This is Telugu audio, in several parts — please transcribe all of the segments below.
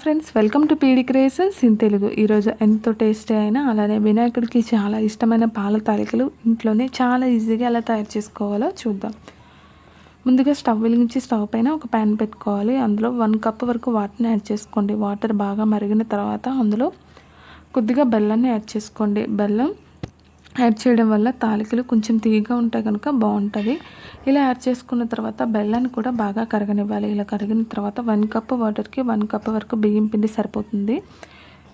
Friends, welcome to PD creations in Telugu. ఈరోజు ఎంతో టేస్టీ అయినా అలానే వినాయకుడికి చాలా ఇష్టమైన పాల తాలికలు ఇంట్లోనే చాలా ఈజీగా ఎలా తయారు చేసుకోవాలో చూద్దాం. ముందుగా స్టవ్ వెలిగించి స్టవ్ పైన ఒక ప్యాన్ పెట్టుకోవాలి. అందులో 1 కప్ వరకు వాటర్ని యాడ్ చేసుకోండి. వాటర్ బాగా మరిగిన తర్వాత అందులో కొద్దిగా బెల్లాన్ని యాడ్ చేసుకోండి. బెల్లం యాడ్ చేయడం వల్ల తాలికలు కొంచెం తీయగా ఉంటాయి కనుక బాగుంటుంది. ఇలా యాడ్ చేసుకున్న తర్వాత బెల్లాన్ని కూడా బాగా కరగనివ్వాలి. ఇలా కరిగిన తర్వాత 1 కప్ వాటర్కి 1 కప్ వరకు బియ్యం పిండి సరిపోతుంది.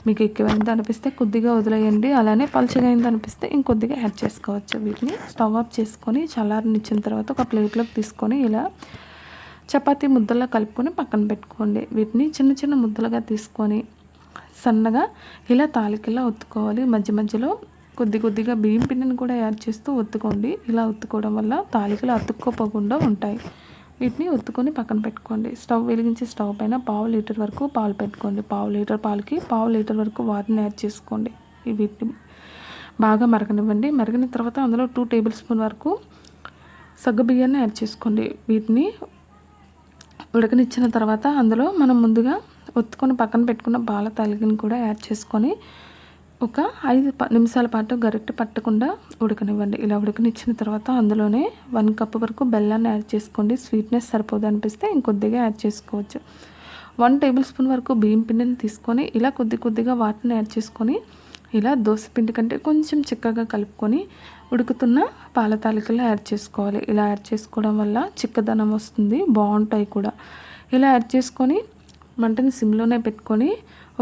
మీకు ఎక్కువైంది అనిపిస్తే కొద్దిగా వదిలేయండి. అలానే పలుచగా అయింది అనిపిస్తే ఇంకొద్దిగా యాడ్ చేసుకోవచ్చు. వీటిని స్టవ్ ఆఫ్ చేసుకొని చల్లారనిచ్చిన తర్వాత ఒక ప్లేట్లోకి తీసుకొని ఇలా చపాతీ ముద్దలా కలుపుకొని పక్కన పెట్టుకోండి. వీటిని చిన్న చిన్న ముద్దలుగా తీసుకొని సన్నగా ఇలా తాలికలా ఒత్తుకోవాలి. మధ్య మధ్యలో కొద్దిగా బియ్యం పిండిని కూడా యాడ్ చేస్తూ ఒత్తుకోండి. ఇలా ఒత్తుకోవడం వల్ల తాలికలు అతుక్కోపోకుండా ఉంటాయి. వీటిని ఒత్తుకొని పక్కన పెట్టుకోండి. స్టవ్ వెలిగించి స్టవ్ పైన 1/2 లీటర్ వరకు పాలు పెట్టుకోండి. 1/2 లీటర్ పాలకి 1/2 లీటర్ వరకు వాటర్ని యాడ్ చేసుకోండి. వీటిని బాగా మరగనివ్వండి. మరిగిన తర్వాత అందులో 2 టేబుల్ స్పూన్ వరకు సగ్గుబియ్యాన్ని యాడ్ చేసుకోండి. వీటిని ఉడకనిచ్చిన తర్వాత అందులో మనం ముందుగా ఒత్తుకొని పక్కన పెట్టుకున్న పాల తాలికని కూడా యాడ్ చేసుకొని ఒక 5 నిమిషాల పాటు గరిటె పట్టకుండా ఉడకనివ్వండి. ఇలా ఉడకనిచ్చిన తర్వాత అందులోనే 1 కప్ వరకు బెల్లాన్ని యాడ్ చేసుకోండి. స్వీట్నెస్ సరిపోదు అనిపిస్తే ఇంకొద్దిగా యాడ్ చేసుకోవచ్చు. 1 టేబుల్ స్పూన్ వరకు బియ్యం పిండిని తీసుకొని ఇలా కొద్దిగా వాటర్ని యాడ్ చేసుకొని ఇలా దోశ పిండి కంటే కొంచెం చిక్కగా కలుపుకొని ఉడుకుతున్న పాల తాలికల్లో యాడ్ చేసుకోవాలి. ఇలా యాడ్ చేసుకోవడం వల్ల చిక్కదనం వస్తుంది, బాగుంటాయి కూడా. ఇలా యాడ్ చేసుకొని మంటని సిమ్లోనే పెట్టుకొని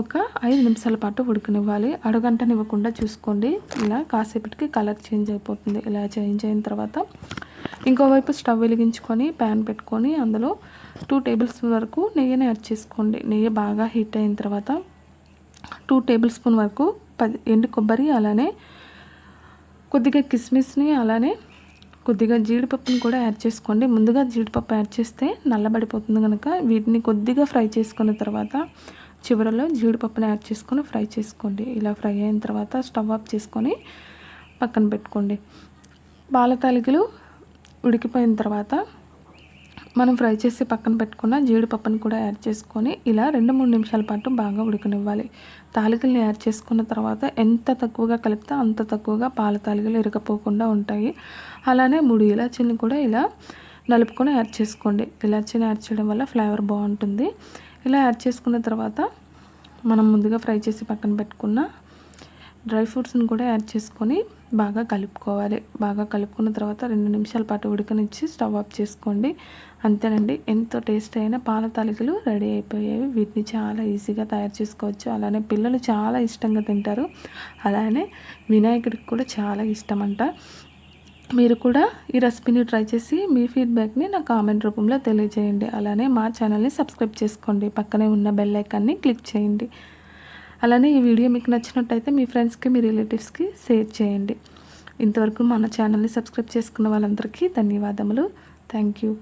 ఒక 5 నిమిషాల పాటు ఉడకనివ్వాలి. అడుగంటనివ్వకుండా చూసుకోండి. ఇలా కాసేపటికి కలర్ చేంజ్ అయిపోతుంది. ఇలా చేంజ్ అయిన తర్వాత ఇంకోవైపు స్టవ్ వెలిగించుకొని ప్యాన్ పెట్టుకొని అందులో 2 టేబుల్ స్పూన్ వరకు నెయ్యిని యాడ్ చేసుకోండి. నెయ్యి బాగా హీట్ అయిన తర్వాత 2 టేబుల్ స్పూన్ వరకు ఎండు కొబ్బరి అలానే కొద్దిగా కిస్మిస్ని అలానే కొద్దిగా జీడిపప్పుని కూడా యాడ్ చేసుకోండి. ముందుగా జీడిపప్పు యాడ్ చేస్తే నల్లబడిపోతుంది కనుక వీటిని కొద్దిగా ఫ్రై చేసుకున్న తర్వాత చివరలో జీడిపప్పుని యాడ్ చేసుకొని ఫ్రై చేసుకోండి. ఇలా ఫ్రై అయిన తర్వాత స్టవ్ ఆఫ్ చేసుకొని పక్కన పెట్టుకోండి. పాల తాలికలు ఉడికిపోయిన తర్వాత మనం ఫ్రై చేసి పక్కన పెట్టుకున్న జీడిపప్పుని కూడా యాడ్ చేసుకొని ఇలా 2-3 నిమిషాల పాటు బాగా ఉడకనివ్వాలి. తాలికల్ని యాడ్ చేసుకున్న తర్వాత ఎంత తక్కువగా కలిపితే అంత తక్కువగా పాల తాలికలు ఇరగపోకుండా ఉంటాయి. అలానే 3 ఇలాచీని కూడా ఇలా నలుపుకొని యాడ్ చేసుకోండి. ఇలాచీని యాడ్ చేయడం వల్ల ఫ్లేవర్ బాగుంటుంది. ఇలా యాడ్ చేసుకున్న తర్వాత మనం ముందుగా ఫ్రై చేసి పక్కన పెట్టుకున్న డ్రై ఫ్రూట్స్ని కూడా యాడ్ చేసుకొని బాగా కలుపుకోవాలి. బాగా కలుపుకున్న తర్వాత 2 నిమిషాల పాటు ఉడకనిచ్చి స్టవ్ ఆఫ్ చేసుకోండి. అంతేనండి, ఎంతో టేస్ట్ అయిన పాల తాలికలు రెడీ అయిపోయాయి. వీటిని చాలా ఈజీగా తయారు చేసుకోవచ్చు. అలానే పిల్లలు చాలా ఇష్టంగా తింటారు. అలానే వినాయకుడికి కూడా చాలా ఇష్టం అంట. మీరు కూడా ఈ రెసిపీని ట్రై చేసి మీ ఫీడ్బ్యాక్ని నా కామెంట్ రూపంలో తెలియజేయండి. అలానే మా ఛానల్ని సబ్స్క్రైబ్ చేసుకోండి. పక్కనే ఉన్న బెల్ ఐకాన్ని క్లిక్ చేయండి. అలానే ఈ వీడియో మీకు నచ్చినట్టయితే మీ ఫ్రెండ్స్కి మీ రిలేటివ్స్కి షేర్ చేయండి. ఇంతవరకు మన ఛానల్ని సబ్స్క్రైబ్ చేసుకున్న వాళ్ళందరికీ ధన్యవాదములు. Thank you.